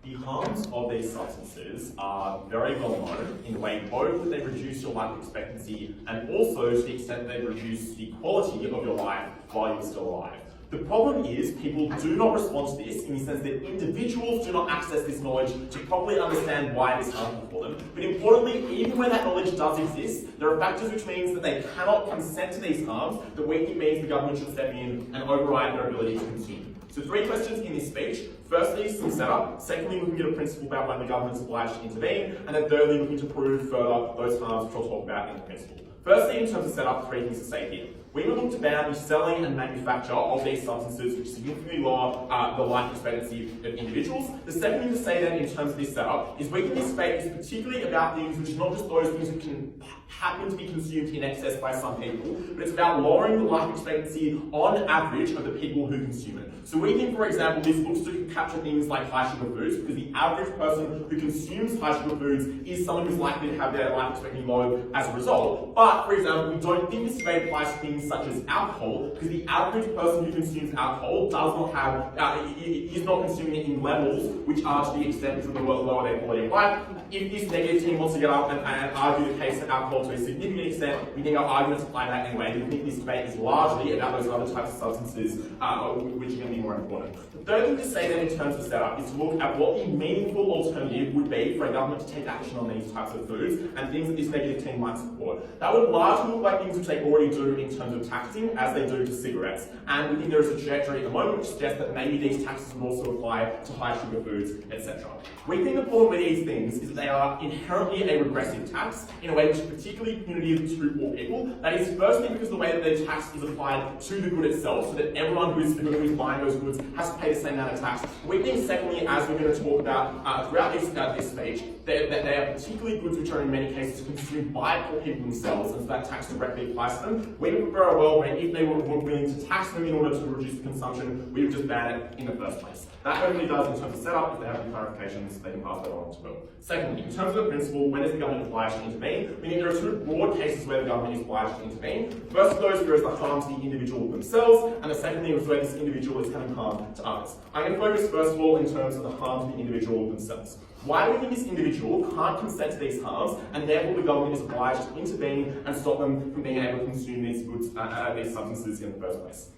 The harms of these substances are very well known in the way both that they reduce your life expectancy and also to the extent that they reduce the quality of your life while you're still alive. The problem is people do not respond to this in the sense that individuals do not access this knowledge to properly understand why it is harmful for them. But importantly, even when that knowledge does exist, there are factors which means that they cannot consent to these harms that we think means the government should step in and override their ability to consume. So 3 questions in this speech. Firstly, some setup. Secondly, looking at a principle about when the government is obliged to intervene. And then thirdly, looking to prove further those harms which I'll talk about in the principle. Firstly, in terms of setup, 3 things to say here. We will look to ban the selling and manufacture of these substances which significantly lower the life expectancy of individuals. The second thing to say then in terms of this setup is we think this debate is particularly about things which are not just those things that can happen to be consumed in excess by some people, but it's about lowering the life expectancy on average of the people who consume it. So we think, for example, this looks to capture things like high sugar foods because the average person who consumes high sugar foods is someone who's likely to have their life expectancy low as a result. But, for example, we don't think this debate applies to things such as alcohol, because the average person who consumes alcohol does not have, is not consuming it in levels which are to the extent which would lower their quality of life. If this negative team wants to get up and argue the case of alcohol to a significant extent, we think our arguments apply that anyway. We think this debate is largely about those other types of substances which are going to be more important. The third thing to say then in terms of setup is to look at what the meaningful alternative would be for a government to take action on these types of foods and things that this negative team might support. That would largely look like things which they already do in terms of taxing, as they do to cigarettes. And we think there is a trajectory at the moment which suggests that maybe these taxes would also apply to high sugar foods, etc. We think the problem with these things is that they are inherently a regressive tax in a way which is particularly punitive to poor people. That is firstly because the way that the tax is applied to the good itself, so that everyone who is buying those goods has to pay the same amount of tax. We think secondly, as we're going to talk about throughout this speech, that they are particularly goods which are in many cases consumed by poor people themselves, and so that tax directly applies to them. We would prefer a world where if they were willing to tax them in order to reduce the consumption, we would just ban it in the first place. That hopefully does in terms of setup. If they have any clarifications, they can pass that on to Will. Secondly, in terms of the principle, when is the government obliged to intervene? We think there are 2 broad cases where the government is obliged to intervene. The first of those is the harm to the individual themselves, and the second thing is where this individual is having harm to others. I'm going to focus first of all in terms of the harm to the individual themselves. Why do we think this individual can't consent to these harms, and therefore the government is obliged to intervene and stop them from being able to consume these goods, these substances in the first place?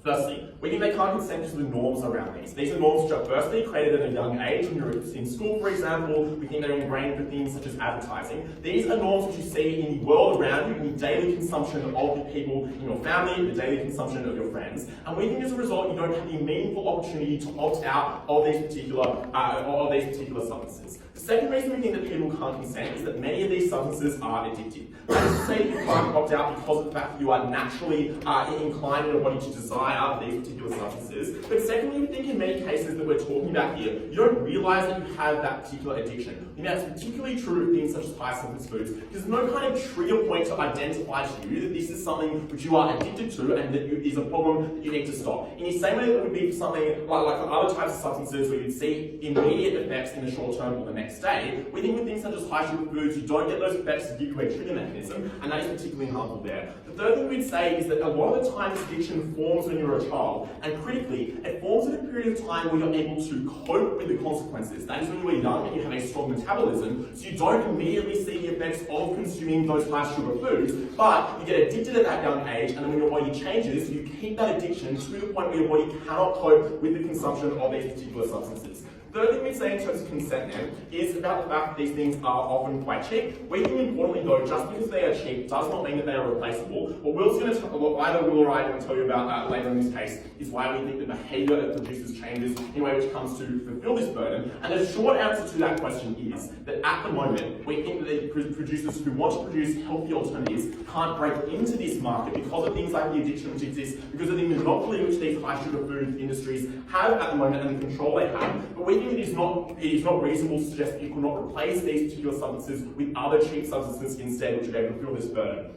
Firstly, we think they can't consent to the norms around these. These are norms which are firstly created at a young age. When you're in school, for example, we think they're ingrained for things such as advertising. These are norms which you see in the world around you, in the daily consumption of the people in your family, the daily consumption of your friends. And we think as a result, you don't have the meaningful opportunity to opt out of these particular substances. The second reason we think that people can't consent is that many of these substances are addictive. That is to say that you can't opt out because of the fact that you are naturally inclined in your body to desire these particular substances. But secondly, we think in many cases that we're talking about here, you don't realise that you have that particular addiction. I mean, that's particularly true of things such as high substance foods. There's no kind of trigger point to identify to you that this is something which you are addicted to and that is a problem that you need to stop. In the same way that it would be for something like for other types of substances where you'd see immediate effects in the short term or the next day, we think with things such as high sugar foods, you don't get those effects to give you a trigger mechanism, and that is particularly harmful there. The third thing we'd say is that a lot of the time this addiction forms when you're a child, and critically, it forms in a period of time where you're able to cope with the consequences. That is when you are young and you have a strong metabolism, so you don't immediately see the effects of consuming those high sugar foods, but you get addicted at that young age, and then when your body changes, you keep that addiction to the point where your body cannot cope with the consumption of these particular substances. Third thing we'd say in terms of consent then is about the fact that these things are often quite cheap. We think importantly though, just because they are cheap does not mean that they are replaceable. What Will's going to either Will or I are going to tell you about later in this case is why we think the behaviour of producers changes in a way which comes to fulfil this burden. And the short answer to that question is that at the moment we think that the producers who want to produce healthy alternatives can't break into this market because of things like the addiction which exists, because of the monopoly which these high sugar food industries have at the moment and the control they have. But we think it is not reasonable to suggest that you could not replace these particular substances with other cheap substances instead which are able to fulfill this burden.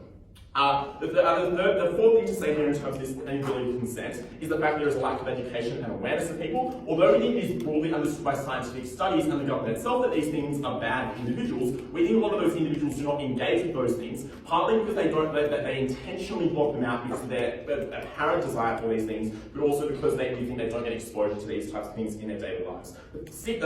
The fourth thing to say here in terms of this inability to consent is the fact that there is a lack of education and awareness of people. Although we think it is broadly understood by scientific studies and the government itself that these things are bad for individuals, we think a lot of those individuals do not engage with those things, partly because they intentionally block them out because of their apparent desire for these things, but also because we think they don't get exposure to these types of things in their daily lives. The fifth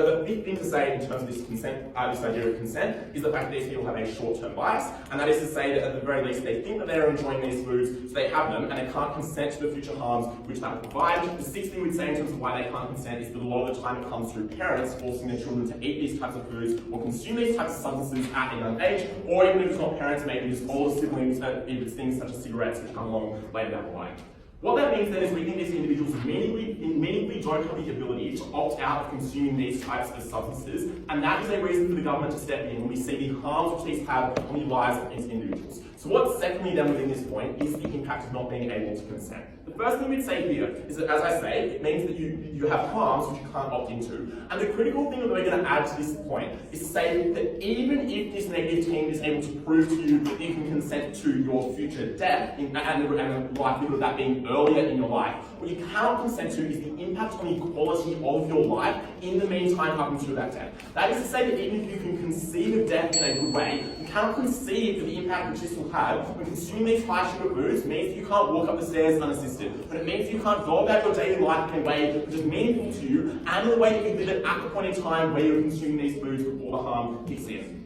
thing to say in terms of this consent, this idea of consent, is the fact that these people have a short-term bias, and that is to say that at the very least they think that they're enjoying these foods, so they have them, and they can't consent to the future harms which that will provide. The sixth thing we'd say in terms of why they can't consent is that a lot of the time it comes through parents forcing their children to eat these types of foods or consume these types of substances at a young age, or even if it's not parents, maybe just older siblings, if it's things such as cigarettes which come along later down the line. What that means then is we think these individuals immediately don't have the ability to opt out of consuming these types of substances, and that is a reason for the government to step in when we see the harms which these have on the lives of these individuals. So what secondly then within this point is the impact of not being able to consent. The first thing we'd say here is that, as I say, it means that you have harms which you can't opt into. And the critical thing that we're going to add to this point is to say that even if this negative team is able to prove to you that you can consent to your future death, and the likelihood of that being earlier in your life, what you cannot consent to is the impact on the quality of your life in the meantime up until that death. That is to say that even if you can conceive of death in a good way, you cannot conceive of the impact which this will have when consuming these high sugar foods means that you can't walk up the stairs unassisted, but it means you can't go about your daily life in a way which is meaningful to you and in a way that you live it at the point in time where you're consuming these foods before the harm kicks in.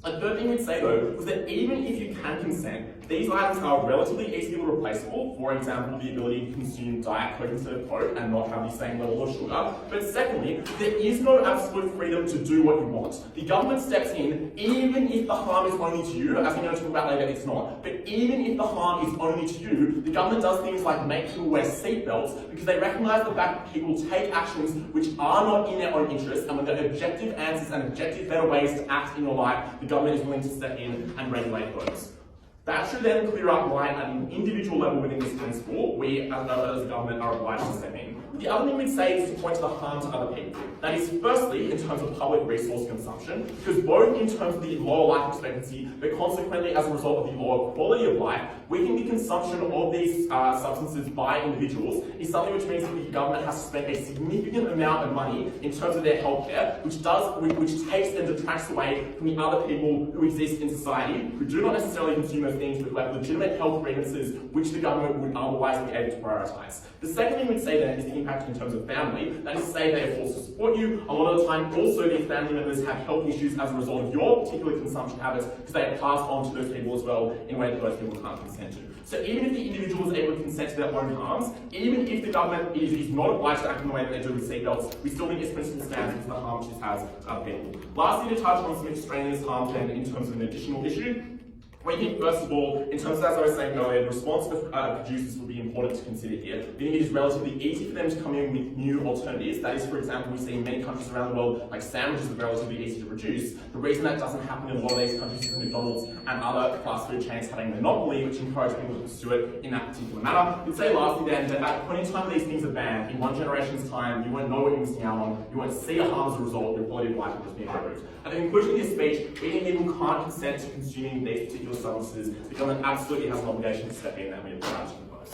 A third thing we'd say though was that even if you can consent, these items are relatively easily replaceable. For example, the ability to consume Diet Coke instead of Coke and not have the same level of sugar. But secondly, there is no absolute freedom to do what you want. The government steps in even if the harm is only to you, as we're going to talk about later, it's not. But even if the harm is only to you, the government does things like make people wear seatbelts because they recognise the fact that people take actions which are not in their own interest, and when there are objective answers and objective better ways to act in your life, the government is willing to step in and regulate those. That should then clear up why at an individual level within this principle, we as a government are obliged to step in. The other thing we'd say is to point to the harm to other people. That is firstly in terms of public resource consumption, because both in terms of the lower life expectancy, but consequently as a result of the lower quality of life, we think the consumption of these substances by individuals is something which means that the government has to spend a significant amount of money in terms of their healthcare, which takes and detracts away from the other people who exist in society, who do not necessarily consume those things, but who have legitimate health grievances which the government would otherwise be able to prioritise. The second thing we'd say then is the impact in terms of family. That is to say they are forced to support you. A lot of the time also these family members have health issues as a result of your particular consumption habits because they are passed on to those people as well in a way that those people can't consent to. So even if the individual is able to consent to their own harms, even if the government is not obliged to act in the way that they do with seatbelts, we still think this principle stands because the harm this has other people. Lastly, to touch on some extraneous harm then in terms of an additional issue. We think, first of all, in terms of, as I was saying earlier, the response of producers will be important to consider here. We think it is relatively easy for them to come in with new alternatives. That is, for example, we see in many countries around the world, like sandwiches are relatively easy to produce. The reason that doesn't happen in a lot of these countries is McDonald's and other fast food chains having a monopoly, which encourage people to pursue it in that particular manner. We'd say lastly then, that at the point in time these things are banned, in one generation's time, you won't know what you're missing out on, you won't see a harm as a result, your quality of life will just be improved. At the conclusion of this speech, we think people can't consent to consuming these particular substances. The government absolutely has an obligation to step in and we oblige to propose.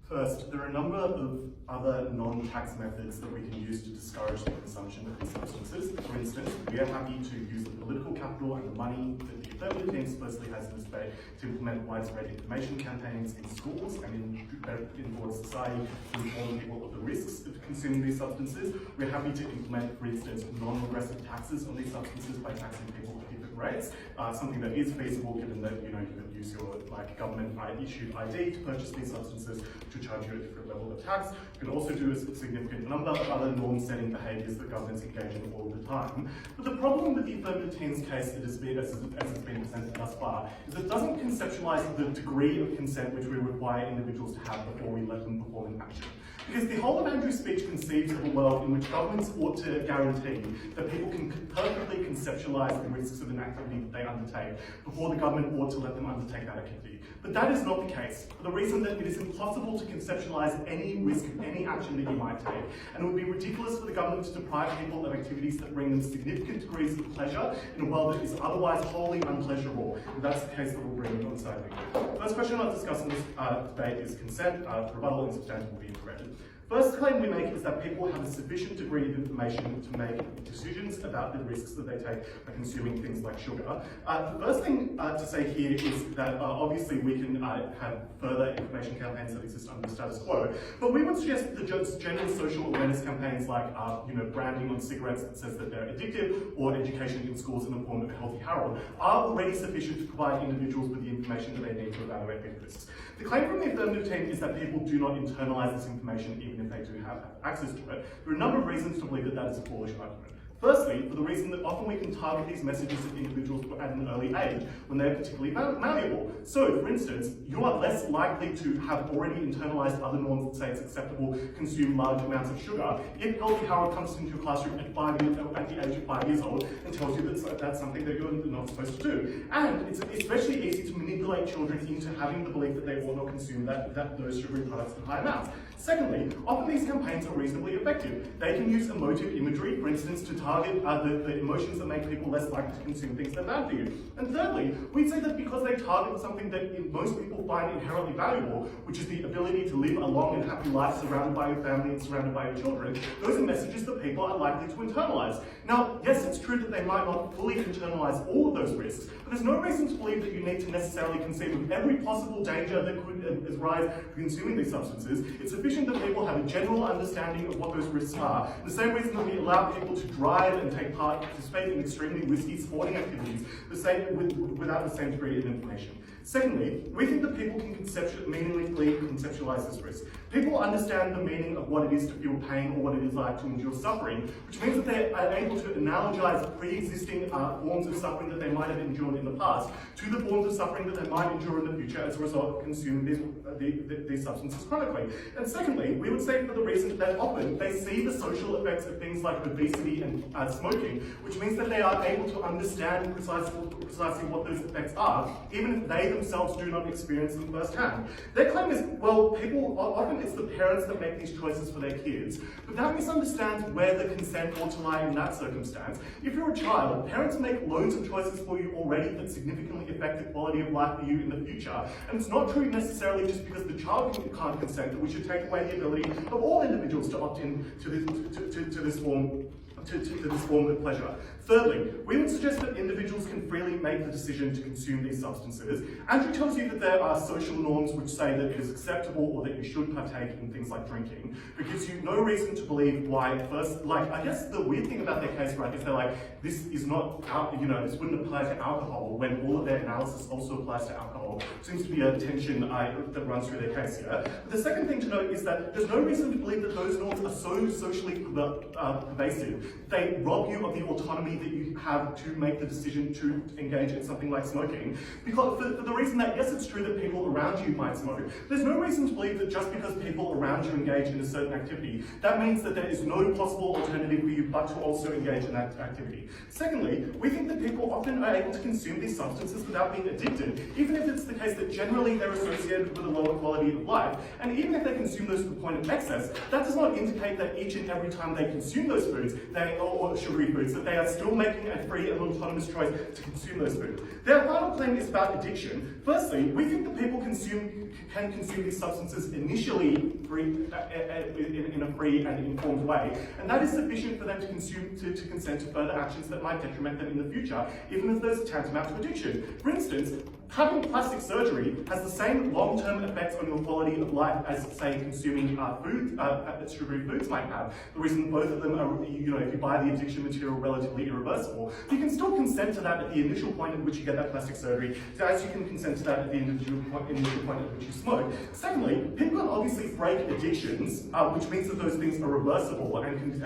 First, there are a number of other non-tax methods that we can use to discourage the consumption of these substances. For instance, we are happy to use the political capital and the money that the Affirmative team supposedly has in this debate to implement widespread information campaigns in schools and in broad society to inform people of the risks of consuming these substances. We're happy to implement, for instance, non-regressive taxes on these substances by taxing people at different rates, something that is feasible given that you can use your government-issued ID to purchase these substances to charge you a different level of tax. You can also do a significant number of other norm-setting behaviours that governments engage in all the time. But the problem with the Affirmative team's case as it's been presented thus far is it doesn't conceptualise the degree of consent which we require individuals to have before we let them perform an action. Because the whole of Andrew's speech conceives of a world in which governments ought to guarantee that people can perfectly conceptualise the risks of an activity that they undertake before the government ought to let them undertake that activity. But that is not the case, for the reason that it is impossible to conceptualise any risk of any action that you might take, and it would be ridiculous for the government to deprive people of activities that bring them significant degrees of pleasure in a world that is otherwise wholly unpleasurable. And that's the case that we'll bring on side. The first question I'll discuss in this debate is consent. Rebuttal and substantive will be integrated. First claim we make is that people have a sufficient degree of information to make decisions about the risks that they take by consuming things like sugar. The first thing to say here is that obviously we can have further information campaigns that exist under the status quo, but we would suggest that the general social awareness campaigns like branding on cigarettes that says that they're addictive, or education in schools in the form of a healthy Harold, are already sufficient to provide individuals with the information that they need to evaluate these risks. The claim from the affirmative team is that people do not internalise this information even if they do have access to it. There are a number of reasons to believe that that is a foolish argument. Firstly, for the reason that often we can target these messages at individuals at an early age when they're particularly malleable. So, for instance, you are less likely to have already internalised other norms that say it's acceptable to consume large amounts of sugar if Healthy Harold comes into your classroom at the age of 5 years old and tells you that that's something that you're not supposed to do. And it's especially easy to manipulate children into having the belief that they will not consume those sugary products in high amounts. Secondly, often these campaigns are reasonably effective. They can use emotive imagery, for instance, to target the emotions that make people less likely to consume things that are bad for you. And thirdly, we'd say that because they target something that most people find inherently valuable, which is the ability to live a long and happy life surrounded by your family and surrounded by your children, those are messages that people are likely to internalise. Now, yes, it's true that they might not fully internalise all of those risks, but there's no reason to believe that you need to necessarily conceive of every possible danger that could arise from consuming these substances. It's sufficient that people have a general understanding of what those risks are. The same reason that we allow people to drive and participate in extremely risky sporting activities, without the same degree of information. Secondly, we think that people can meaningfully conceptualise this risk. People understand the meaning of what it is to feel pain or what it is like to endure suffering, which means that they are able to analogize pre-existing forms of suffering that they might have endured in the past to the forms of suffering that they might endure in the future as a result of consuming these substances chronically. And secondly, we would say for the reason that often they see the social effects of things like obesity and smoking, which means that they are able to understand precisely what those effects are, even if they themselves do not experience them firsthand. Their claim is, well, often it's the parents that make these choices for their kids, but that misunderstands where the consent ought to lie in that circumstance. If you're a child, parents make loads of choices for you already that significantly affect the quality of life for you in the future, and it's not true necessarily just because the child can't consent that we should take away the ability of all individuals to opt in to this form of pleasure. Thirdly, we would suggest that individuals can freely make the decision to consume these substances. Andrew tells you that there are social norms which say that it is acceptable or that you should partake in things like drinking, but gives you no reason to believe why first, I guess the weird thing about their case, right, is they're like, this is not, this wouldn't apply to alcohol when all of their analysis also applies to alcohol. Seems to be a tension that runs through their case here. But the second thing to note is that there's no reason to believe that those norms are so socially pervasive. They rob you of the autonomy that you have to make the decision to engage in something like smoking. Because for the reason that, yes, it's true that people around you might smoke, there's no reason to believe that just because people around you engage in a certain activity, that means that there is no possible alternative for you but to also engage in that activity. Secondly, we think that people often are able to consume these substances without being addicted, even if it's the case that generally they're associated with a lower quality of life. And even if they consume those to the point of excess, that does not indicate that each and every time they consume those foods, or sugary foods, that they are still making a free and autonomous choice to consume those foods. Their final claim is about addiction. Firstly, we think that people can consume these substances initially in a free and informed way, and that is sufficient for them to consent to further actions that might detriment them in the future, even if there's tantamount to addiction. For instance, having plastic surgery has the same long-term effects on your quality of life as, say, consuming sugary foods might have. The reason both of them are, if you buy the addiction material, relatively irreversible. You can still consent to that at the initial point at which you get that plastic surgery, as you can consent to that at the initial point at which you smoke. Secondly, people can obviously break addictions, which means that those things are reversible, and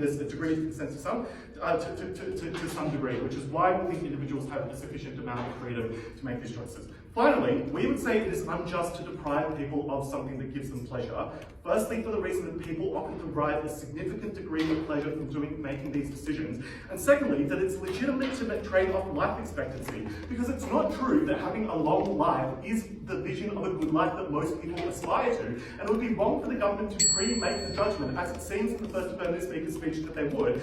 there's a degree of consent to some degree, which is why we think individuals have a sufficient amount of freedom to make these choices. Finally, we would say it is unjust to deprive people of something that gives them pleasure. Firstly, for the reason that people often derive a significant degree of pleasure from making these decisions. And secondly, that it's legitimate to trade off life expectancy, because it's not true that having a long life is the vision of a good life that most people aspire to. And it would be wrong for the government to pre-make the judgment, as it seems in the first affirmative speaker's speech that they would,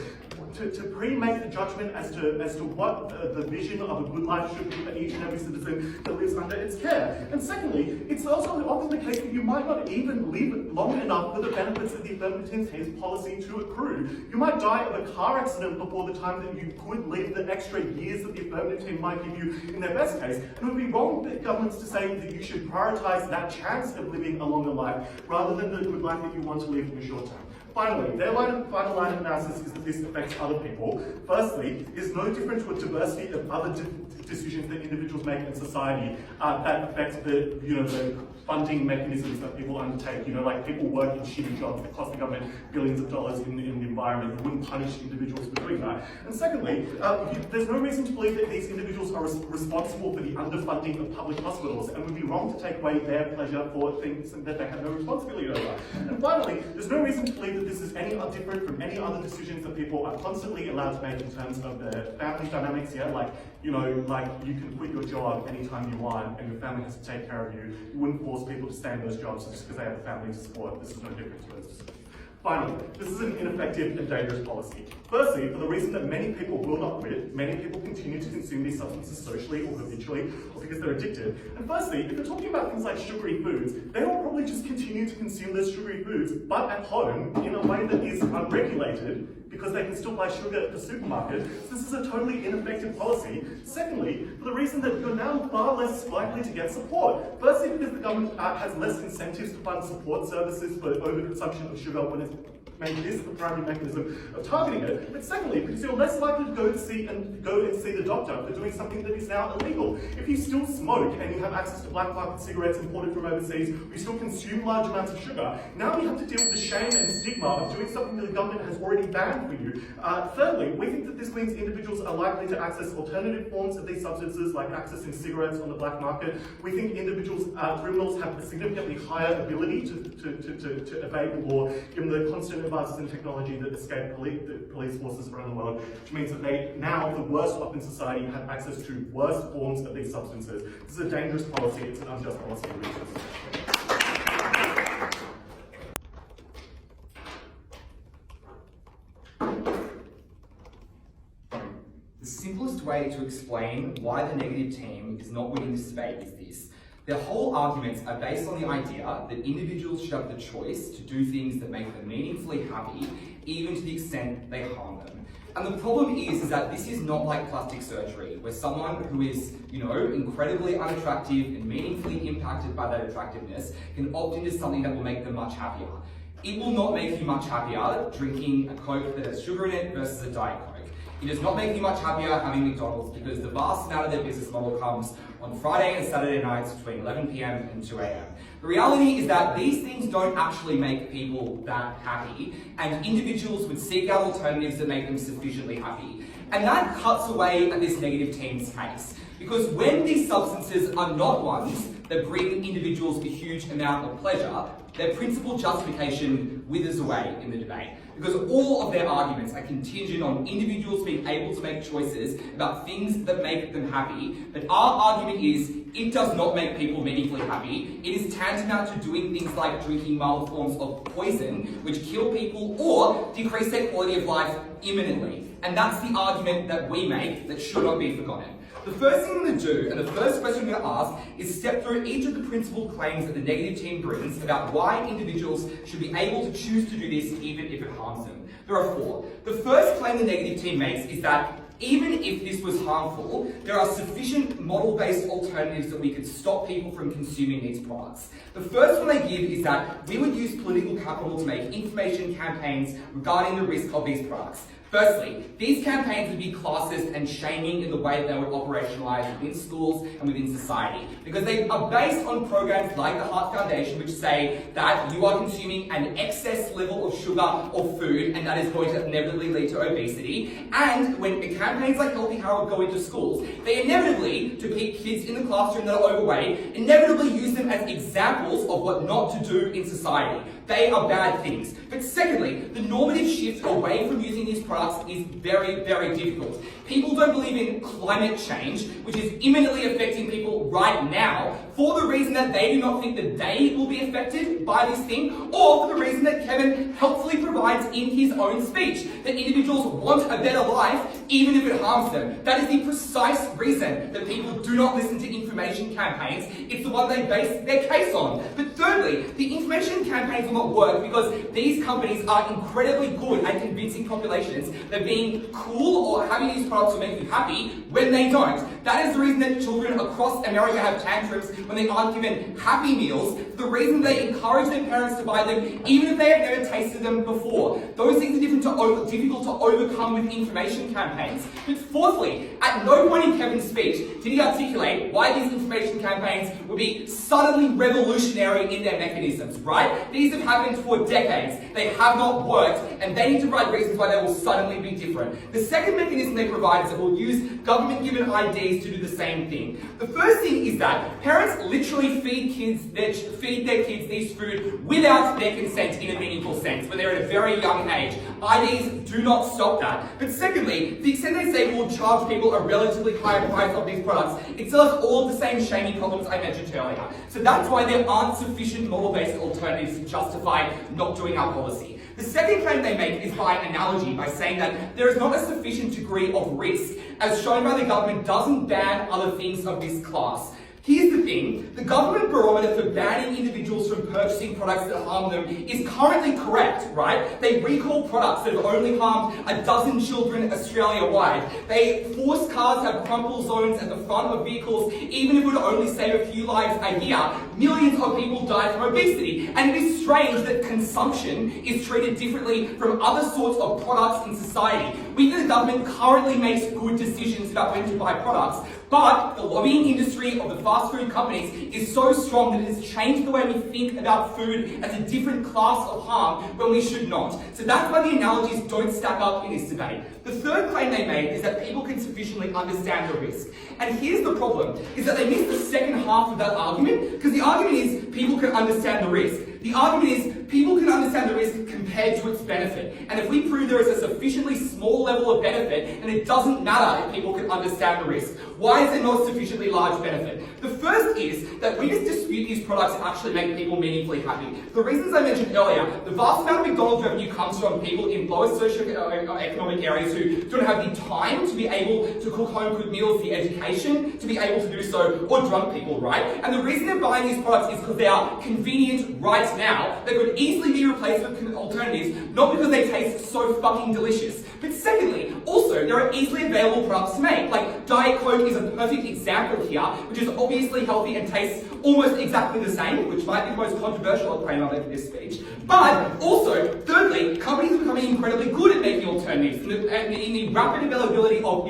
to pre-make the judgment as to what the vision of a good life should be for each and every citizen that lives under its care. And secondly, it's also often the case that you might not even live long enough for the benefits of the affirmative team's policy to accrue. You might die of a car accident before the time that you could live the extra years that the affirmative team might give you in their best case. And it would be wrong for governments to say that you should prioritise that chance of living a longer life rather than the good life that you want to live in the short term. Finally, their final line of analysis is that this affects other people. Firstly, is no different to a diversity of other decisions that individuals make in society that affect the funding mechanisms that people undertake. Like people work in shitty jobs that cost the government billions of dollars in the environment. You wouldn't punish individuals for doing that. And secondly, there's no reason to believe that these individuals are responsible for the underfunding of public hospitals, and would be wrong to take away their pleasure for things that they have no responsibility over. And finally, there's no reason to believe that this is any different from any other decisions that people are constantly allowed to make in terms of their family dynamics. Like you can quit your job anytime you want, and your family has to take care of you. You wouldn't force people to stay in those jobs just because they have a family to support. This is no different to those decisions. Finally, this is an ineffective and dangerous policy. Firstly, for the reason that many people will not quit, many people continue to consume these substances socially or habitually, or because they're addicted. And firstly, if you're talking about things like sugary foods, they will probably just continue to consume those sugary foods, but at home in a way that is unregulated, because they can still buy sugar at the supermarket. So this is a totally ineffective policy. Secondly, for the reason that you're now far less likely to get support. Firstly, because the government has less incentives to fund support services for overconsumption of sugar when it's made this the primary mechanism of targeting it. But secondly, because you're less likely to go and see the doctor for doing something that is now illegal. If you still smoke and you have access to black market cigarettes imported from overseas, you still consume large amounts of sugar, now you have to deal with the shame and stigma of doing something that the government has already banned for you. Thirdly, we think that this means individuals are likely to access alternative forms of these substances, like accessing cigarettes on the black market. We think criminals have a significantly higher ability to evade the law, given the constant advances in technology that escape police forces around the world, which means that they now, the worst off in society, have access to worse forms of these substances. This is a dangerous policy, it's an unjust policy. The simplest way to explain why the negative team is not winning this debate is this. Their whole arguments are based on the idea that individuals should have the choice to do things that make them meaningfully happy, even to the extent they harm them. And the problem is that this is not like plastic surgery, where someone who is, incredibly unattractive and meaningfully impacted by that attractiveness can opt into something that will make them much happier. It will not make you much happier drinking a Coke that has sugar in it versus a Diet Coke. It does not make you much happier having McDonald's, because the vast amount of their business model comes on Friday and Saturday nights between 11 PM and 2 AM. The reality is that these things don't actually make people that happy, and individuals would seek out alternatives that make them sufficiently happy. And that cuts away at this negative team's case, because when these substances are not ones that bring individuals a huge amount of pleasure, their principal justification withers away in the debate, because all of their arguments are contingent on individuals being able to make choices about things that make them happy. But our argument is, it does not make people meaningfully happy. It is tantamount to doing things like drinking mild forms of poison, which kill people or decrease their quality of life imminently. And that's the argument that we make that should not be forgotten. The first thing I'm going to do, and the first question I'm going to ask, is step through each of the principal claims that the negative team brings about why individuals should be able to choose to do this even if it harms them. There are 4. The first claim the negative team makes is that even if this was harmful, there are sufficient model-based alternatives that we could stop people from consuming these products. The first one they give is that we would use political capital to make information campaigns regarding the risk of these products. Firstly, these campaigns would be classist and shaming in the way that they would operationalise within schools and within society, because they are based on programs like the Heart Foundation, which say that you are consuming an excess level of sugar or food, and that is going to inevitably lead to obesity. And when campaigns like Healthy Harold go into schools, they inevitably, to keep kids in the classroom that are overweight, inevitably use them as examples of what not to do in society. They are bad things. But secondly, the normative shift away from using these products is very, very difficult. People don't believe in climate change, which is imminently affecting people right now, for the reason that they do not think that they will be affected by this thing, or for the reason that Kevin helpfully provides in his own speech, that individuals want a better life even if it harms them. That is the precise reason that people do not listen to information campaigns. It's the one they base their case on. But thirdly, the information campaigns will not work because these companies are incredibly good at convincing populations that being cool or having these products will make you happy when they don't. That is the reason that children across America have tantrums when they aren't given Happy Meals, the reason they encourage their parents to buy them even if they have never tasted them before. Those things are difficult to overcome with information campaigns. But fourthly, at no point in Kevin's speech did he articulate why these information campaigns would be suddenly revolutionary in their mechanisms, right? These have happened for decades. They have not worked, and they need to provide reasons why they will suddenly be different. The second mechanism they provide is that we'll use government-given IDs to do the same thing. The first thing is that parents literally feed their kids these food without their consent in a meaningful sense, when they're at a very young age. IDs do not stop that. But secondly, the extent they say we'll charge people a relatively higher price of these products, it still has all of the same shaming problems I mentioned earlier. So that's why there aren't sufficient model-based alternatives to justify not doing our policy. The second claim they make is by analogy, by saying that there is not a sufficient degree of risk, as shown by the government doesn't ban other things of this class. Here's the thing, the government barometer for banning individuals from purchasing products that harm them is currently correct, right? They recall products that have only harmed a dozen children Australia-wide. They force cars to have crumple zones at the front of vehicles, even if it would only save a few lives a year. Millions of people die from obesity, and it is strange that consumption is treated differently from other sorts of products in society. We think the government currently makes good decisions about when to buy products, but the lobbying industry of the fast food companies is so strong that it has changed the way we think about food as a different class of harm when we should not. So that's why the analogies don't stack up in this debate. The third claim they made is that people can sufficiently understand the risk. And here's the problem, is that they miss the second half of that argument, because the argument is people can understand the risk. The argument is people can understand the risk compared to its benefit. And if we prove there is a sufficiently small level of benefit, then it doesn't matter if people can understand the risk. Why is there not a sufficiently large benefit? The first is that we just dispute these products actually make people meaningfully happy. The reasons I mentioned earlier, the vast amount of McDonald's revenue comes from people in lower socioeconomic areas who don't have the time to be able to cook home-cooked meals, the education to be able to do so, or drunk people, right? And the reason they're buying these products is because they are convenient right now. They could easily be replaced with alternatives, not because they taste so fucking delicious. But secondly, also, there are easily available products to make. Like Diet Coke is a perfect example here, which is obviously healthy and tastes almost exactly the same, which might be the most controversial claim I've made in this speech. But also, thirdly, companies are becoming incredibly good at making alternatives. In the rapid availability of,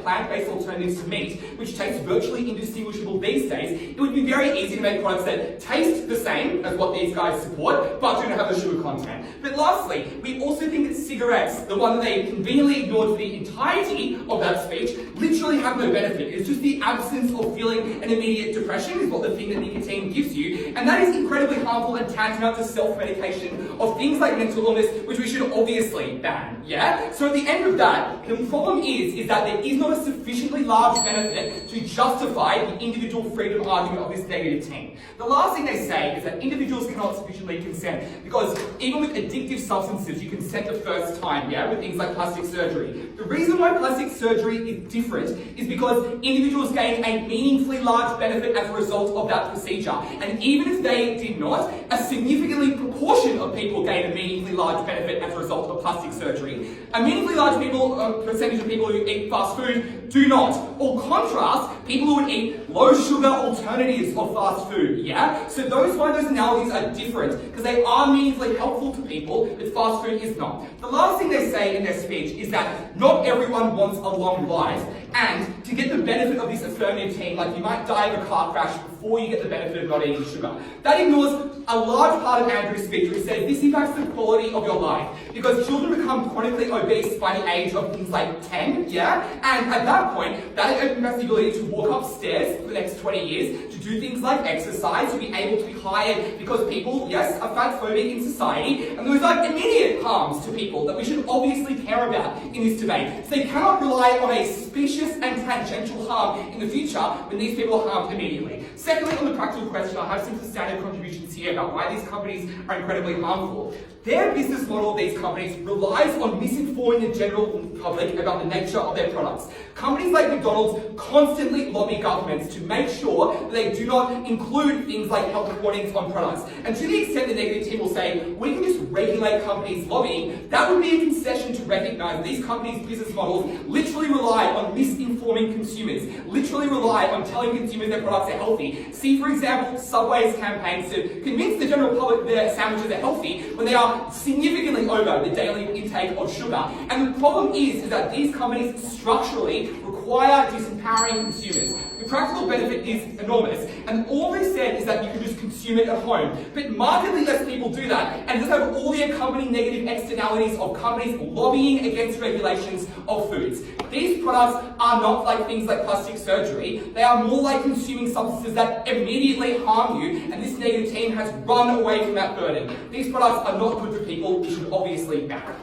plant-based alternatives to meat, which tastes virtually indistinguishable these days, it would be very easy to make products that taste the same as what these guys support, but do not have the sugar content. But lastly, we also think that cigarettes, the one that they conveniently ignored for the entirety of that speech, literally have no benefit. It's just the absence of feeling an immediate depression is what the thing that nicotine gives you, and that is incredibly harmful and tantamount to self-medication of things like mental illness, which we should obviously ban, yeah? So at the end of that, the problem is that there is not a sufficiently large benefit to justify the individual freedom argument of this negative team. The last thing they say is that individuals cannot sufficiently consent, because even with addictive substances, you consent the first time, yeah, with things like plastic surgery. The reason why plastic surgery is different is because individuals gain a meaningfully large benefit as a result of that procedure. And even if they did not, a significantly proportion of people gain a meaningfully large benefit as a result of plastic surgery. A meaningfully large percentage of people who eat fast food do not. Or contrast, people who would eat low sugar alternatives of fast food, yeah? So those analogies are different because they are meaningfully helpful to people, but fast food is not. The last thing they say in their speech is that not everyone wants a long life, and to get the benefit of this affirmative team, like you might die of a car crash before you get the benefit of not eating sugar. That ignores a large part of Andrew's speech, which says this impacts the quality of your life because children become chronically obese by the age of things like 10, yeah? And at that point, that impacts the ability to walk upstairs for the next 20 years, to do things like exercise, to be able to be hired because people, yes, are fat phobic in society, and those are immediate harms to people that we should obviously care about in this debate. So they cannot rely on a specious and tangential harm in the future when these people are harmed immediately. Secondly, on the practical question, I have some standard contributions here about why these companies are incredibly harmful. Their business model of these companies relies on misinforming the general public about the nature of their products. Companies like McDonald's constantly lobby governments to make sure that they do not include things like health warnings on products. And to the extent the negative team will say, we can just regulate companies lobbying, that would be a concession to recognise that these companies' business models literally rely on misinforming consumers, literally rely on telling consumers their products are healthy. See, for example, Subway's campaigns to convince the general public their sandwiches are healthy when they are significantly over the daily intake of sugar. And the problem is that these companies structurally require disempowering consumers. The practical benefit is enormous, and all they said is that you can just consume it at home. But markedly less people do that, and it does have all the accompanying negative externalities of companies lobbying against regulations of foods. These products are not like things like plastic surgery. They are more like consuming substances that immediately harm you, and this negative team has run away from that burden. These products are not good for people. We should obviously ban them.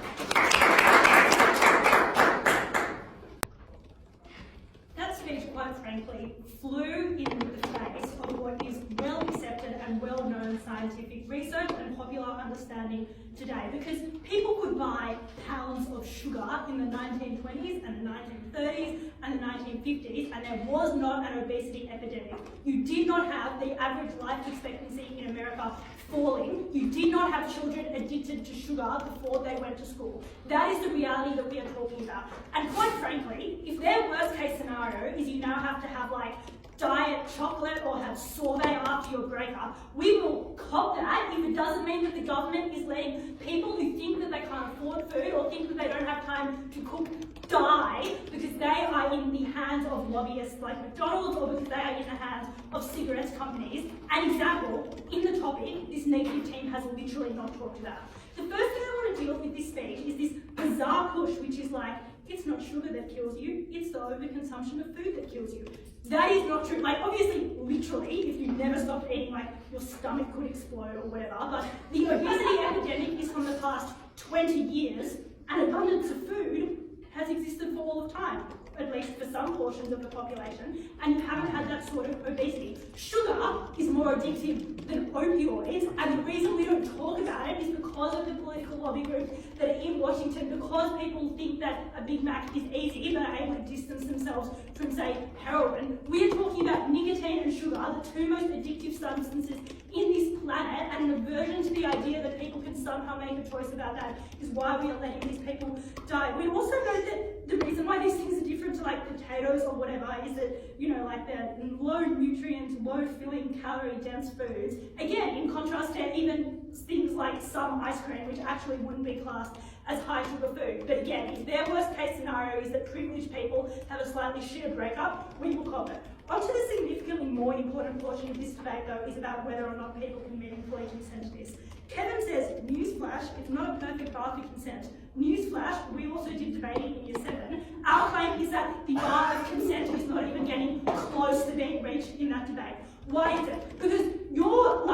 That speech, quite frankly, flew in the face of what is well accepted and well known scientific research and popular understanding today, because people could buy pounds of sugar in the 1920s and the 1930s and the 1950s, and there was not an obesity epidemic. You did not have the average life expectancy in America falling. You did not have children addicted to sugar before they went to school. That is the reality that we are talking about. And quite frankly, if their worst case scenario is you now have to have like diet chocolate or have sorbet after your breakup, we will cop that if it doesn't mean that the government is letting people who think that they can't afford food or think that they don't have time to cook die because they are in the hands of lobbyists like McDonald's or because they are in the hands of cigarettes companies. An example, in the topic, this negative team has literally not talked about. The first thing I want to deal with this speech is this bizarre push, which is like, it's not sugar that kills you, it's the overconsumption of food that kills you. That is not true. Like, obviously, literally, if you never stopped eating, like, your stomach could explode or whatever, but the obesity epidemic is from the past 20 years, and abundance of food has existed for all of time, at least for some portions of the population, and you haven't had that sort of obesity. Sugar is more addictive than opioids, and the reason we don't talk about it is because of the political lobby groups that are in Washington, because people think that a Big Mac is easy, but are able to distance themselves from, say, heroin. We are talking about nicotine and sugar, the two most addictive substances in this planet, and an aversion to the idea that people can somehow make a choice about that is why we are letting these people die. We also know that the reason why these things are different to like potatoes or whatever is that, you know, like they're low nutrient, low filling, calorie dense foods. Again, in contrast to even things like some ice cream, which actually wouldn't be classed as high sugar food. But again, if their worst case scenario is that privileged people have a slightly shitter breakup, we will cop it. Onto the significantly more important portion of this debate though is about whether or not people can meaningfully consent to this. Kevin says, newsflash, it's not a perfect bar for consent. Newsflash, we also did debating in year 7. Our claim is that the bar of consent is not even getting close to being reached in that debate. Why is it? Because your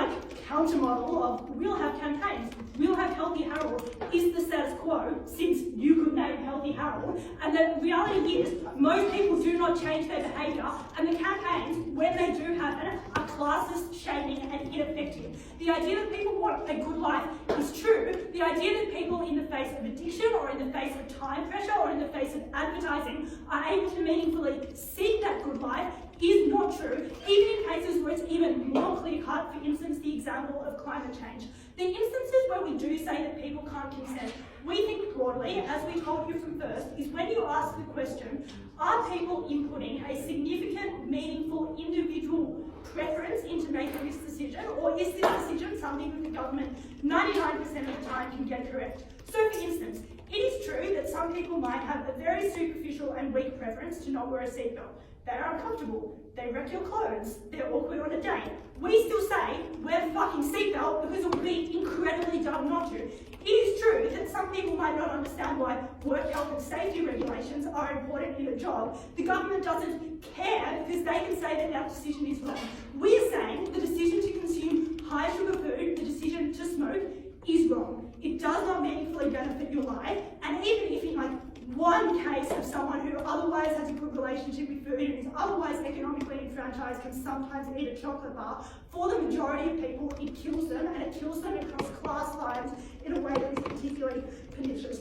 counter model of we'll have campaigns, we'll have Healthy Harold is the status quo since you could name Healthy Harold, and the reality is most people do not change their behaviour, and the campaigns, when they do happen, are classist, shaming and ineffective. The idea that people want a good life is true. The idea that people in the face of addiction or in the face of time pressure or in the face of advertising are able to meaningfully seek that good life is not true, even in cases where it's even more clear-cut, for instance, the example of climate change. The instances where we do say that people can't consent, we think broadly. probably, as we told you from first, is when you ask the question, are people inputting a significant, meaningful, individual preference into making this decision, or is this decision something that the government 99% of the time can get correct? So for instance, it is true that some people might have a very superficial and weak preference to not wear a seatbelt. They're uncomfortable, they wreck your clothes, they're awkward on a date. We still say, wear the fucking seatbelt because it would be incredibly dumb not to. It is true that some people might not understand why work health and safety regulations are important in a job. The government doesn't care because they can say that our decision is wrong. We're saying the decision to consume high sugar food, the decision to smoke, is wrong. It does not meaningfully benefit your life, and even if in one case of someone who otherwise has a good relationship with food and is otherwise economically enfranchised can sometimes eat a chocolate bar, for the majority of people it kills them, and it kills them across class lines in a way that is particularly pernicious.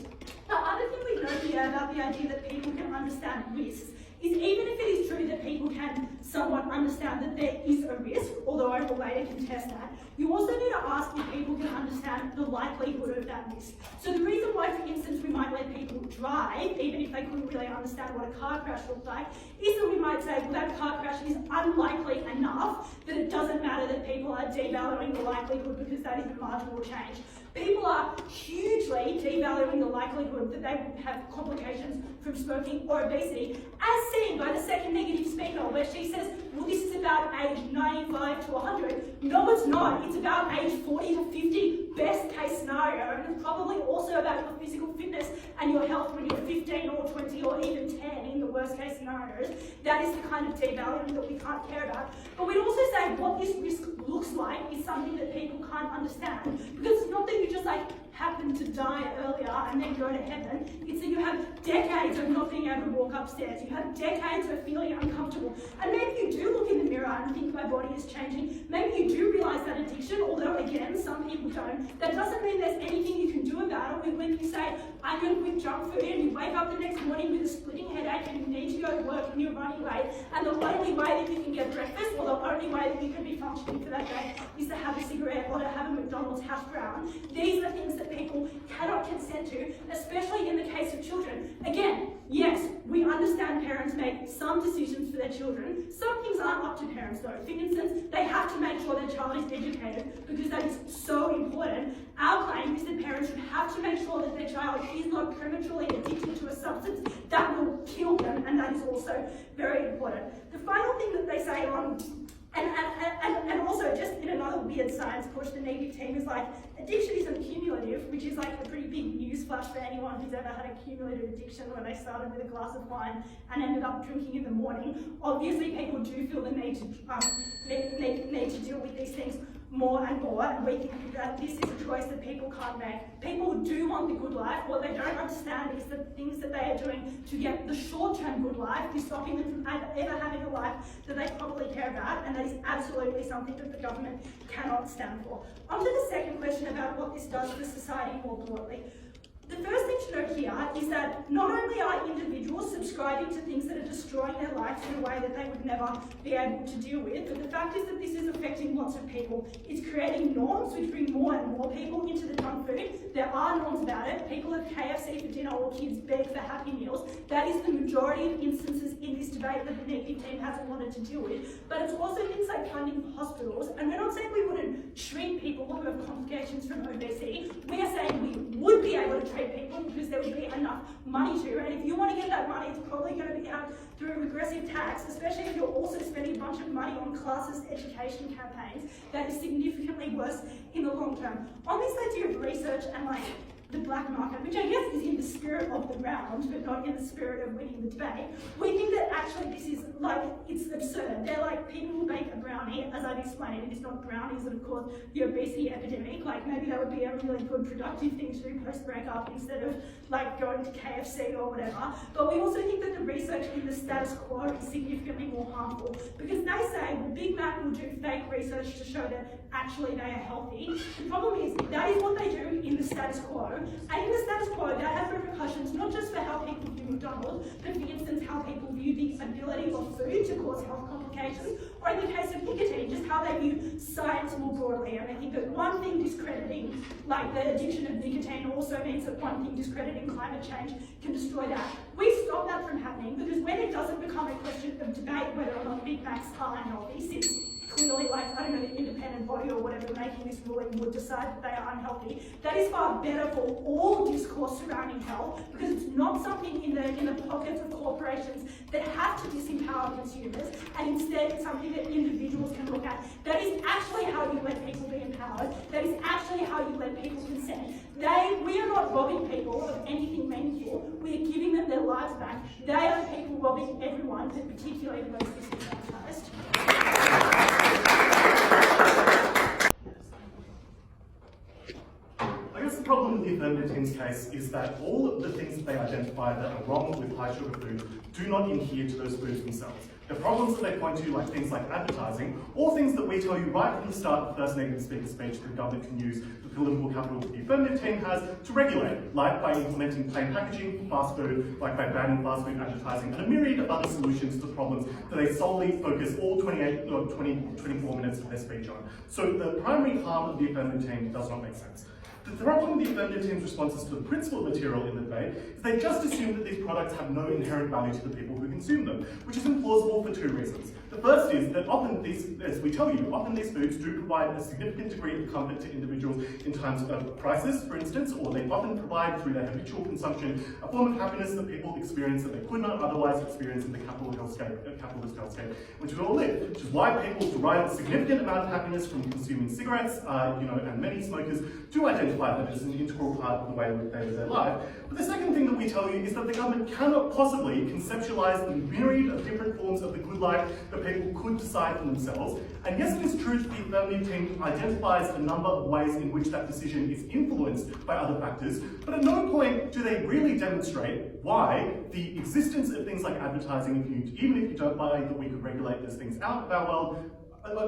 The other thing we know here about the idea that people can understand risks is even if it is true that people can somewhat understand that there is a risk, although I will later contest that, you also need to ask if people can understand the likelihood of that risk. So the reason why, for instance, we might let people drive, even if they couldn't really understand what a car crash looked like, is that we might say, well, that car crash is unlikely enough that it doesn't matter that people are devaluing the likelihood because that is a marginal change. People are hugely devaluing the likelihood that they will have complications from smoking or obesity, as seen by the second negative speaker, where she says, well, this is about age 95 to 100. No, it's not. It's about age 40 to 50, best case scenario, and it's probably also about your physical fitness and your health when you're 15 or 20 or even 10 in the worst case scenarios. That is the kind of devaluing that we can't care about. But we'd also say what this risk looks like is something that people can't understand, because it's not that you just happen to die earlier and then go to heaven. It's that you have decades of not being able to walk upstairs. You have decades of feeling uncomfortable. And maybe you do look in the mirror and think my body is changing. Maybe you do realise that addiction, although again, some people don't. That doesn't mean there's anything you can do about it. When you say, I'm going to quit junk food, and you wake up the next morning with a splitting headache and you need to go to work and you're running late, and the only way that you can get breakfast, or the only way that you can be functioning for that day, is to have a cigarette or to have a McDonald's hash brown. These are things that people cannot consent to, especially in the case of children. Again, yes, we understand parents make some decisions for their children. Some things aren't up to parents though. For instance, they have to make sure their child is educated because that is so important. Our claim is that parents should have to make sure that their child is not prematurely addicted to a substance that will kill them, and that is also very important. The final thing that they say on and also, just in another weird science push, the negative team is addiction isn't cumulative, which is a pretty big news flash for anyone who's ever had a cumulative addiction where they started with a glass of wine and ended up drinking in the morning. Obviously, people do feel the need to need to deal with these things more and more, and we think that this is a choice that people can't make. People do want the good life. What they don't understand is the things that they are doing to get the short-term good life is stopping them from ever having a life that they probably care about, and that is absolutely something that the government cannot stand for. On to the second question about what this does for society more broadly. The first thing to note here is that not only are individuals subscribing to things that are destroying their lives in a way that they would never be able to deal with, but the fact is that this is affecting lots of people. It's creating norms which bring more and more people into the junk food. There are norms about it. People have KFC for dinner or kids beg for Happy Meals. That is the majority of instances in this debate that the negative team hasn't wanted to deal with. But it's also things like funding hospitals, and we're not saying we wouldn't treat people who have complications from obesity. We are saying we would be able to treat people because there would be enough money to, and if you want to get that money, it's probably going to be out through a regressive tax, especially if you're also spending a bunch of money on classist education campaigns. That is significantly worse in the long term. On this idea of research and the black market, which I guess is in the spirit of the round, but not in the spirit of winning the debate, we think that actually this is it's absurd. They're people who bake a brownie, as I've explained, it is not brownies that have caused the obesity epidemic. Maybe that would be a really good productive thing to do post-breakup instead of going to KFC or whatever. But we also think that the research in the status quo is significantly more harmful, because they say, well, Big Mac will do fake research to show that actually they are healthy. The problem is that is what they do in the status quo. And in the status quo, that has repercussions not just for how people view McDonald's, but for instance, how people view the ability of food to cause health complications, or in the case of nicotine, just how they view science more broadly. And I think that one thing discrediting, like the addiction of nicotine, also means that one thing discrediting climate change can destroy that. We stop that from happening because when it doesn't become a question of debate whether or not Big Macs are unhealthy, since clearly, like, I don't know, the independent body or whatever making this ruling would decide that they are unhealthy, that is far better for all discourse surrounding health, because it's not something in the pockets of corporations that have to disempower consumers, and instead it's something that individuals can look at. That is actually how you let people be empowered. That is actually how you let people consent. We are not robbing people of anything meaningful. We are giving them their lives back. They are the people robbing everyone, but particularly the most disenfranchised. I guess the problem with the Affirmative team's case is that all of the things that they identify that are wrong with high sugar foods do not adhere to those foods themselves. The problems that they point to, like things like advertising, or things that we tell you right from the start of the first negative speaker speech that the government can use the political capital that the Affirmative team has to regulate, like by implementing plain packaging for fast food, like by banning fast food advertising, and a myriad of other solutions to the problems that they solely focus all 24 minutes of their speech on. So the primary harm of the Affirmative team does not make sense. The problem with the Affirmative team's responses to the principal material in the debate is they just assume that these products have no inherent value to the people who consume them, which is implausible for two reasons. The first is that often these, as we tell you, often these foods do provide a significant degree of comfort to individuals in terms of prices, for instance, or they often provide through their habitual consumption a form of happiness that people experience that they could not otherwise experience in the capitalist hellscape which we all live, which is why people derive a significant amount of happiness from consuming cigarettes, and many smokers do identify that as an integral part of the way that they live their life. But the second thing that we tell you is that the government cannot possibly conceptualise the myriad of different forms of the good life that people could decide for themselves. And yes, it is true that the Affirmative team identifies a number of ways in which that decision is influenced by other factors, but at no point do they really demonstrate why the existence of things like advertising, even if you don't buy that we could regulate those things out of our world,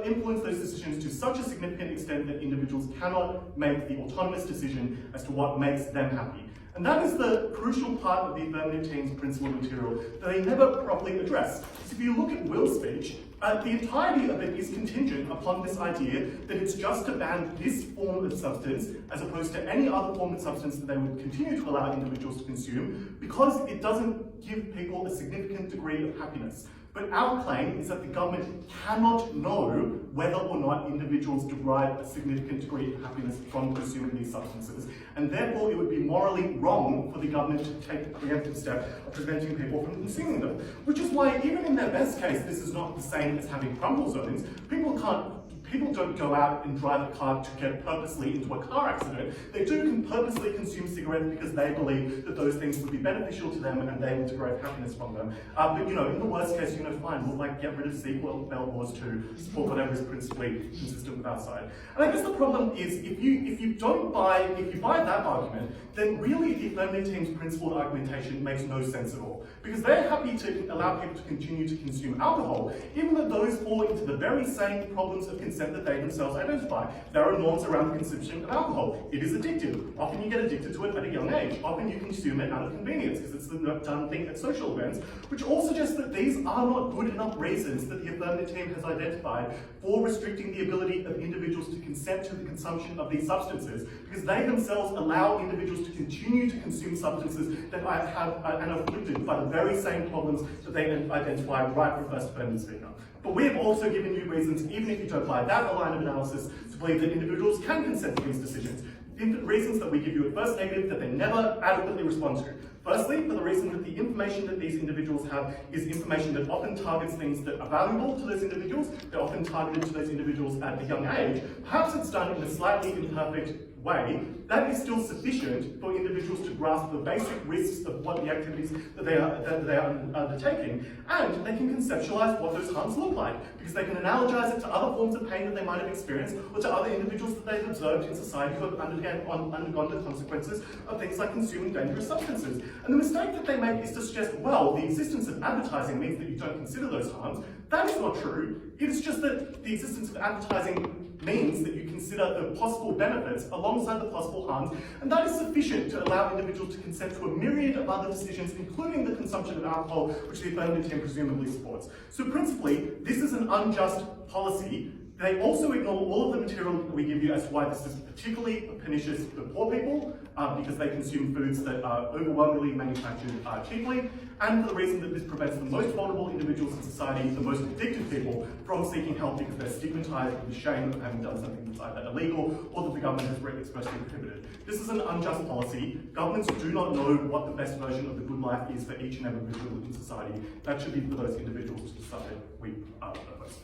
influence those decisions to such a significant extent that individuals cannot make the autonomous decision as to what makes them happy. And that is the crucial part of the Affirmative team's principal material that they never properly address. So if you look at Will's speech, the entirety of it is contingent upon this idea that it's just to ban this form of substance as opposed to any other form of substance that they would continue to allow individuals to consume, because it doesn't give people a significant degree of happiness. But our claim is that the government cannot know whether or not individuals derive a significant degree of happiness from consuming these substances, and therefore it would be morally wrong for the government to take a preemptive step of preventing people from consuming them. Which is why, even in their best case, this is not the same as having crumble zones. People don't go out and drive a car to get purposely into a car accident. They do purposely consume cigarettes because they believe that those things would be beneficial to them and they would derive happiness from them. But in the worst case, fine, we'll get rid of seatbelt laws to support whatever is principally consistent with our side. And I guess the problem is if you buy that argument, then really the Affirmative team's principled argumentation makes no sense at all. Because they're happy to allow people to continue to consume alcohol, even though those fall into the very same problems of consent that they themselves identify. There are norms around the consumption of alcohol. It is addictive. Often you get addicted to it at a young age. Often you consume it out of convenience because it's the done thing at social events, which all suggests that these are not good enough reasons that the Affirmative team has identified for restricting the ability of individuals to consent to the consumption of these substances, because they themselves allow individuals to continue to consume substances that have and are afflicted by the very same problems that they identify right from the first Affirmative speaker. But we have also given you reasons, even if you don't buy that line of analysis, to believe that individuals can consent to these decisions. Reasons that we give you at first negative that they never adequately respond to. Firstly, for the reason that the information that these individuals have is information that often targets things that are valuable to those individuals. They're often targeted to those individuals at a young age. Perhaps it's done in a slightly imperfect way. That is still sufficient for individuals to grasp the basic risks of what the activities that they are undertaking, and they can conceptualize what those harms look like, because they can analogize it to other forms of pain that they might have experienced, or to other individuals that they've observed in society who have undergone the consequences of things like consuming dangerous substances. And the mistake that they make is to suggest, well, the existence of advertising means that you don't consider those harms. That is not true. It is just that the existence of advertising means that you consider the possible benefits alongside the possible harms, and that is sufficient to allow individuals to consent to a myriad of other decisions, including the consumption of alcohol, which the affirmative team presumably supports. So principally, this is an unjust policy. They also ignore all of the material that we give you as to why this is particularly pernicious for poor people, because they consume foods that are overwhelmingly manufactured cheaply, and for the reason that this prevents the most vulnerable individuals in society, the most addicted people, from seeking help because they're stigmatised with the shame of having done something that's either illegal or that the government has expressly prohibited. This is an unjust policy. Governments do not know what the best version of the good life is for each and every individual in society. That should be for those individuals to decide. We oppose.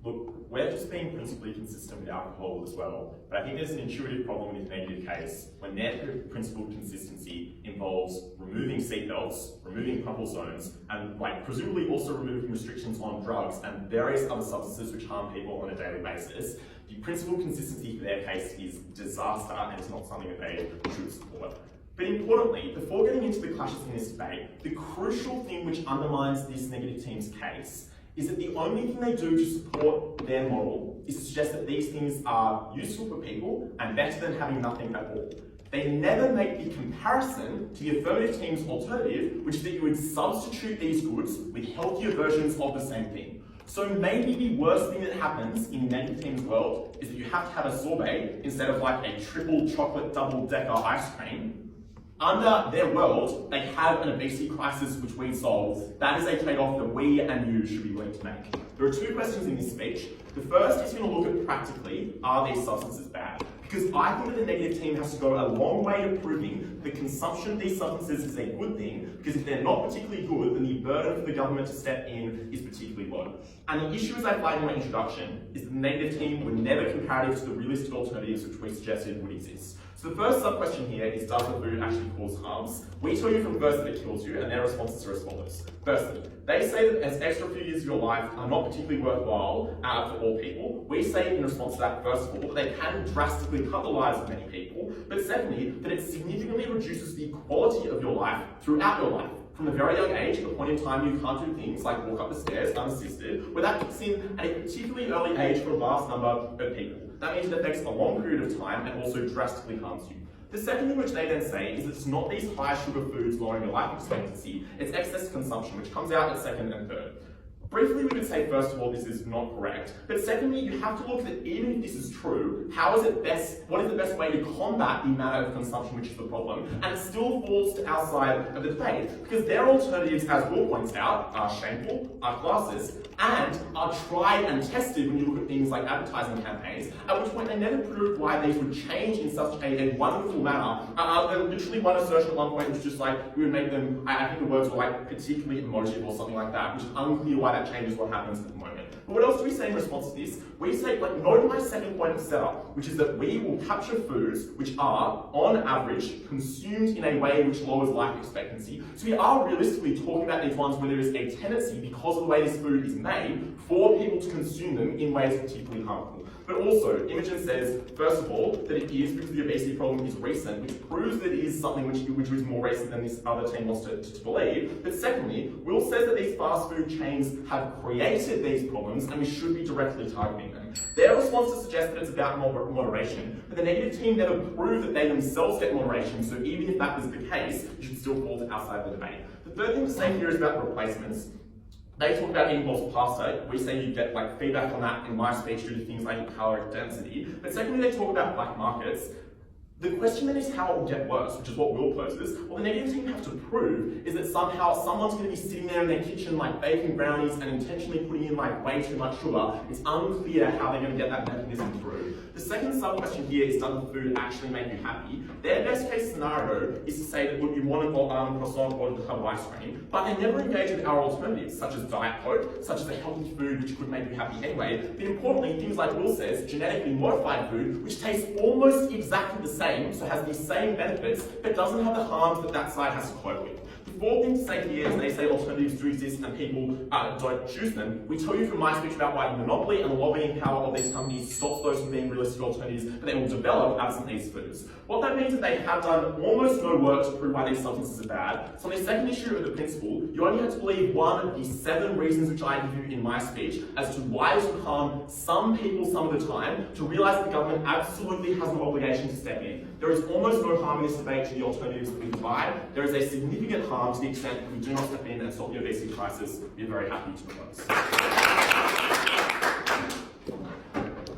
Look, we're just being principally consistent with alcohol as well, but I think there's an intuitive problem with the negative case when their principled consistency involves removing seatbelts, removing crumple zones, and presumably also removing restrictions on drugs and various other substances which harm people on a daily basis. The principled consistency for their case is disaster and it's not something that they should support. But importantly, before getting into the clashes in this debate, the crucial thing which undermines this negative team's case is that the only thing they do to support their model is to suggest that these things are useful for people and better than having nothing at all. They never make the comparison to the affirmative team's alternative, which is that you would substitute these goods with healthier versions of the same thing. So maybe the worst thing that happens in the negative team's world is that you have to have a sorbet instead of a triple chocolate double-decker ice cream. Under their world, they have an obesity crisis which we solve. That is a trade-off that we and you should be willing to make. There are two questions in this speech. The first is going to look at practically, are these substances bad? Because I think that the negative team has to go a long way to proving the consumption of these substances is a good thing, because if they're not particularly good, then the burden for the government to step in is particularly low. And the issue, as I flagged in my introduction, is that the negative team were never comparative to the realistic alternatives which we suggested would exist. So the first sub-question here is, does the food actually cause harms? We tell you from first that it kills you, and their responses are as follows. Firstly, they say that as extra few years of your life are not particularly worthwhile for all people. We say in response to that, first of all, that they can drastically cut the lives of many people, but secondly, that it significantly reduces the quality of your life throughout your life. From a very young age, at the point in time you can't do things like walk up the stairs unassisted, where that kicks in at a particularly early age for a vast number of people. That means it affects a long period of time and also drastically harms you. The second thing which they then say is that it's not these high sugar foods lowering your life expectancy, it's excess consumption, which comes out at second and third. Briefly, we would say, first of all, this is not correct. But secondly, you have to look at, even if this is true, what is the best way to combat the amount of consumption which is the problem? And it still falls to our side of the debate, because their alternatives, as Will points out, are shameful, are classist, and are tried and tested when you look at things like advertising campaigns, at which point they never proved why these would change in such a wonderful manner. Literally one assertion at one point was just we would make them, I think the words were particularly emotive or something like that, which is unclear why that changes what happens at the moment. But what else do we say in response to this? We say, no to my second point of setup, which is that we will capture foods which are, on average, consumed in a way which lowers life expectancy. So we are realistically talking about these ones where there is a tendency, because of the way this food is made, for people to consume them in ways particularly harmful. But also, Imogen says, first of all, that it is because the obesity problem is recent, which proves that it is something which is more recent than this other team wants to believe. But secondly, Will says that these fast food chains have created these problems and we should be directly targeting them. Their response to suggest that it's about moderation, but the negative team never proved that they themselves get moderation, so even if that was the case, it should still fall to outside the debate. The third thing to say here is about replacements. They talk about eating lots of pasta. We say you get feedback on that in my speech due to things like caloric density. But secondly, they talk about black markets. The question then is how it will get worse, which is what Will poses. What the negative team have to prove is that somehow someone's going to be sitting there in their kitchen baking brownies and intentionally putting in way too much sugar. It's unclear how they're going to get that mechanism through. The second sub-question here is, does the food actually make you happy? Their best case scenario is to say that you want a croissant or a tub of ice cream, but they never engage with our alternatives, such as Diet Coke, such as a healthy food which could make you happy anyway. But importantly, things like Will says, genetically modified food, which tastes almost exactly the same, so has the same benefits, but doesn't have the harms that side has to cope with. The four things to say here is they say alternatives do exist and people don't choose them. We tell you from my speech about why the monopoly and the lobbying power of these companies stops those from being realistic alternatives, but they will develop absent these foods. What that means is they have done almost no work to prove why these substances are bad. So on the second issue of the principle, you only have to believe one of the 7 reasons which I give you in my speech as to why this would harm some people some of the time to realise that the government absolutely has an obligation to step in. There is almost no harm in this debate to the alternatives that we provide. There is a significant harm to the extent that we do not step in and stop the obesity crisis. We are very happy to propose.